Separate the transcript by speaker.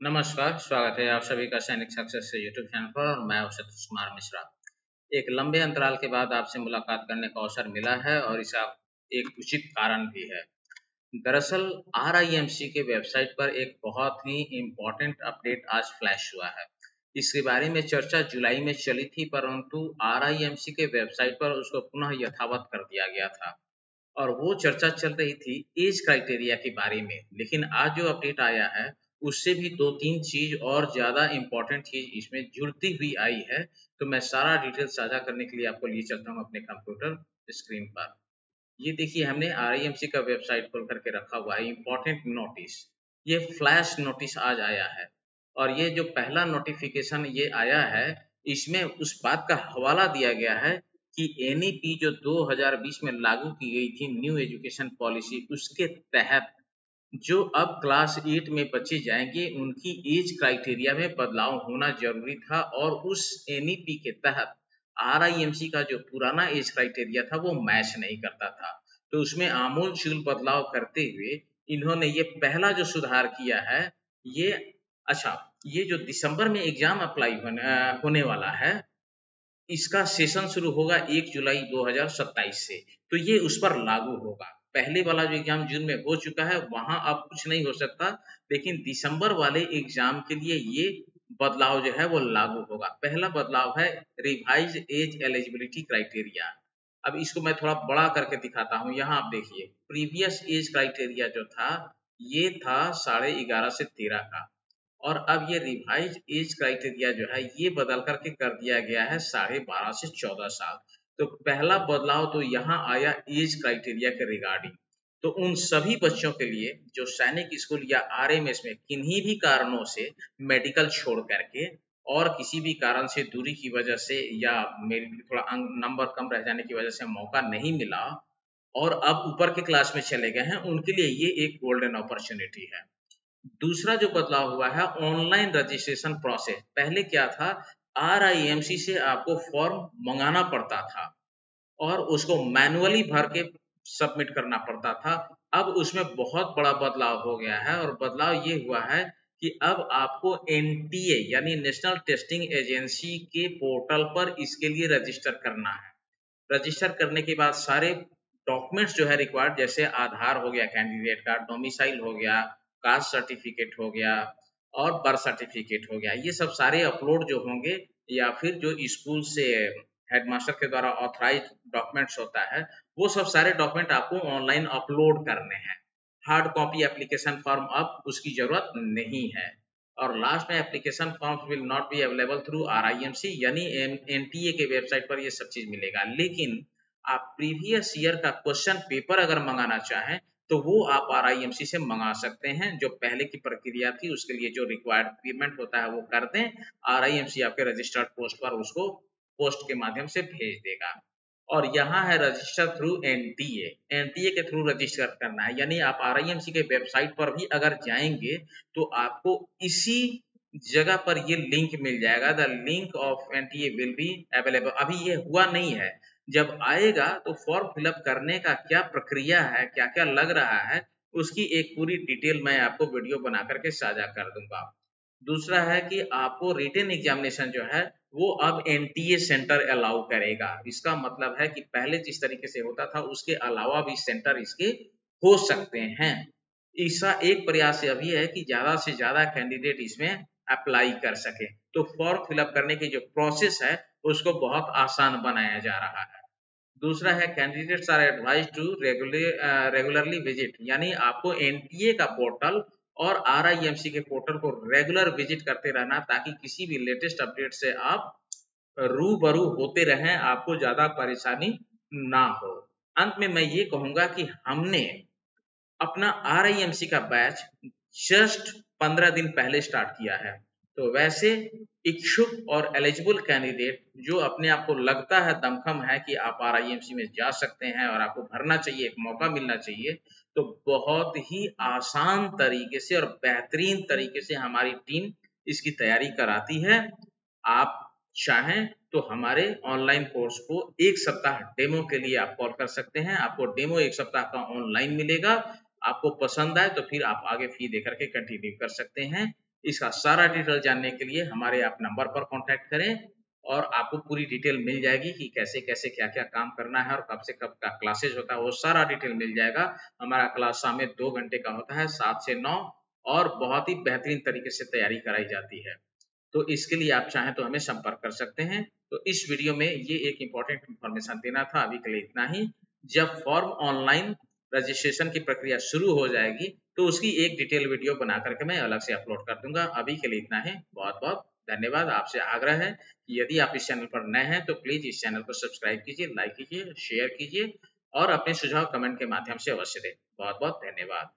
Speaker 1: नमस्कार, स्वागत है आप सभी का सैनिक सक्सेस से यूट्यूब चैनल पर और मैं हूं सतीश कुमार मिश्रा। एक लंबे अंतराल के बाद आपसे मुलाकात करने का अवसर मिला है और इसका एक उचित कारण भी है। दरअसल आरआईएमसी के वेबसाइट पर एक बहुत ही इम्पोर्टेंट अपडेट आज फ्लैश हुआ है। इसके बारे में चर्चा जुलाई में चली थी, परंतु आरआईएमसी के वेबसाइट पर उसको पुनः यथावत कर दिया गया था और वो चर्चा चल रही थी एज क्राइटेरिया के बारे में। लेकिन आज जो अपडेट आया है उससे भी 2-3 चीज़ और ज़्यादा इम्पोर्टेंट चीज़ इसमें जुड़ती हुई आई है। तो मैं सारा डिटेल साझा करने के लिए आपको लिए चलता हूँ अपने कंप्यूटर स्क्रीन पर। ये देखिए, हमने आरआईएमसी का वेबसाइट खोल करके रखा हुआ है। इम्पोर्टेंट नोटिस, ये फ्लैश नोटिस आज आया है और ये जो पहला नोटिफिकेशन ये आया है, इसमें उस बात का हवाला दिया गया है कि एनईपी जो 2020 में लागू की गई थी, न्यू एजुकेशन पॉलिसी, उसके तहत जो अब क्लास 8 में बच्चे जाएंगे उनकी एज क्राइटेरिया में बदलाव होना जरूरी था और उस एनईपी के तहत आरआईएमसी का जो पुराना एज क्राइटेरिया था वो मैच नहीं करता था। तो उसमें आमूल-चूल बदलाव करते हुए इन्होंने ये पहला जो सुधार किया है, ये अच्छा, ये जो दिसंबर में एग्जाम अप्लाई होने वाला है, इसका सेशन शुरू होगा 1 जुलाई 2027 से, तो ये उस पर लागू होगा। पहले वाला जो एग्जाम जून में हो चुका है, वहाँ अब कुछ नहीं हो सकता, लेकिन दिसंबर वाले एग्जाम के लिए ये बदलाव जो है वो लागू होगा। पहला बदलाव है रिवाइज्ड एज एलिजिबिलिटी क्राइटेरिया। अब इसको मैं थोड़ा बड़ा करके दिखाता हूँ, यहाँ आप देखिए। प्रीवियस एज क्राइटेरिया जो था, ये था 11.5 से 13 का और अब ये रिवाइज एज क्राइटेरिया जो है ये बदल करके कर दिया गया है 12.5 से 14 साल। तो पहला बदलाव तो यहाँ आया एज क्राइटेरिया के रिगार्डिंग। तो उन सभी बच्चों के लिए जो सैनिक स्कूल या आरएमएस में किन्हीं भी कारणों से मेडिकल छोड़ करके और किसी भी कारण से दूरी की वजह से या मेरिट में थोड़ा अंक नंबर कम रह जाने की वजह से मौका नहीं मिला और अब ऊपर के क्लास में चले गए हैं, उनके लिए ये एक गोल्डन अपॉर्चुनिटी है। दूसरा जो बदलाव हुआ है ऑनलाइन रजिस्ट्रेशन प्रोसेस। पहले क्या था, आरआईएमसी से आपको फॉर्म मंगाना पड़ता था और उसको मैनुअली भर के सबमिट करना पड़ता था। अब उसमें बहुत बड़ा बदलाव हो गया है और बदलाव ये हुआ है कि अब आपको एनटीए यानी नेशनल टेस्टिंग एजेंसी के पोर्टल पर इसके लिए रजिस्टर करना है। रजिस्टर करने के बाद सारे डॉक्यूमेंट्स जो है रिक्वायर्ड, जैसे आधार हो गया, कैंडिडेट कार्ड, डोमिसाइल हो गया, कास्ट सर्टिफिकेट हो गया और बर्थ सर्टिफिकेट हो गया, ये सब सारे अपलोड जो होंगे या फिर जो स्कूल से हेडमास्टर के द्वारा ऑथराइज डॉक्यूमेंट्स होता है, वो सब सारे डॉक्यूमेंट आपको ऑनलाइन अपलोड करने हैं। हार्ड कॉपी एप्लीकेशन फॉर्म अब उसकी जरूरत नहीं है। और लास्ट में application forms will not be available through RIMC, यानी एनटीए के वेबसाइट पर ये सब चीज मिलेगा। लेकिन आप प्रीवियस ईयर का क्वेश्चन पेपर अगर मंगाना चाहें तो वो आप आरआईएमसी से मंगा सकते हैं। जो पहले की प्रक्रिया थी उसके लिए जो रिक्वायर्ड पेमेंट होता है वो कर दें, आरआईएमसी आपके रजिस्टर्ड पोस्ट पर उसको पोस्ट के माध्यम से भेज देगा। और यहाँ है रजिस्टर थ्रू एनटीए। एनटीए के थ्रू रजिस्टर करना है, यानी आप आरआईएमसी के वेबसाइट पर भी अगर जाएंगे तो आपको इसी जगह पर ये लिंक मिल जाएगा। The link of NTA will be available. अभी ये हुआ नहीं है, जब आएगा तो फॉर्म फिलअप करने का क्या प्रक्रिया है, क्या क्या लग रहा है, उसकी एक पूरी डिटेल मैं आपको वीडियो बना करके साझा कर दूंगा। दूसरा है कि आपको रिटन एग्जामिनेशन जो है वो अब एनटीए सेंटर अलाउ करेगा। इसका मतलब है कि पहले जिस तरीके से होता था उसके अलावा भी सेंटर इसके हो सकते हैं। इसका एक प्रयास अभी है कि ज्यादा से ज्यादा कैंडिडेट इसमें अप्लाई कर सके, तो फॉर्म फिलअप करने की जो प्रोसेस है उसको बहुत आसान बनाया जा रहा है। दूसरा है candidates are advise to regularly visit, यानी आपको एनटीए का पोर्टल और आरआईएमसी के पोर्टल को रेगुलर विजिट करते रहना, ताकि किसी भी लेटेस्ट अपडेट से आप रूबरू होते रहें, आपको ज्यादा परेशानी ना हो। अंत में मैं ये कहूंगा कि हमने अपना आरआईएमसी का बैच जस्ट 15 दिन पहले स्टार्ट किया है। तो वैसे इच्छुक और एलिजिबल कैंडिडेट जो अपने आप को लगता है, दमखम है कि आप आरआईएमसी में जा सकते हैं और आपको भरना चाहिए, एक मौका मिलना चाहिए, तो बहुत ही आसान तरीके से और बेहतरीन तरीके से हमारी टीम इसकी तैयारी कराती है। आप चाहें तो हमारे ऑनलाइन कोर्स को 1 सप्ताह डेमो के लिए आप कॉल कर सकते हैं। आपको डेमो 1 सप्ताह का ऑनलाइन मिलेगा। आपको पसंद आए तो फिर आप आगे फी देकर के कंटिन्यू कर सकते हैं। इसका सारा डिटेल जानने के लिए हमारे आप नंबर पर कॉन्टैक्ट करें और आपको पूरी डिटेल मिल जाएगी कि कैसे कैसे क्या क्या काम करना है और कब से कब का क्लासेज होता है, वो सारा डिटेल मिल जाएगा। हमारा क्लास शाम में 2 घंटे का होता है, 7 से 9, और बहुत ही बेहतरीन तरीके से तैयारी कराई जाती है। तो इसके लिए आप चाहें तो हमें संपर्क कर सकते हैं। तो इस वीडियो में ये एक इम्पोर्टेंट इन्फॉर्मेशन देना था, अभी के लिए इतना ही। जब फॉर्म ऑनलाइन रजिस्ट्रेशन की प्रक्रिया शुरू हो जाएगी तो उसकी एक डिटेल वीडियो बना करके मैं अलग से अपलोड कर दूंगा। अभी के लिए इतना ही, बहुत बहुत धन्यवाद। आपसे आग्रह है कि यदि आप इस चैनल पर नए हैं तो प्लीज इस चैनल को सब्सक्राइब कीजिए, लाइक कीजिए, शेयर कीजिए और अपने सुझाव कमेंट के माध्यम से अवश्य दें। बहुत बहुत धन्यवाद।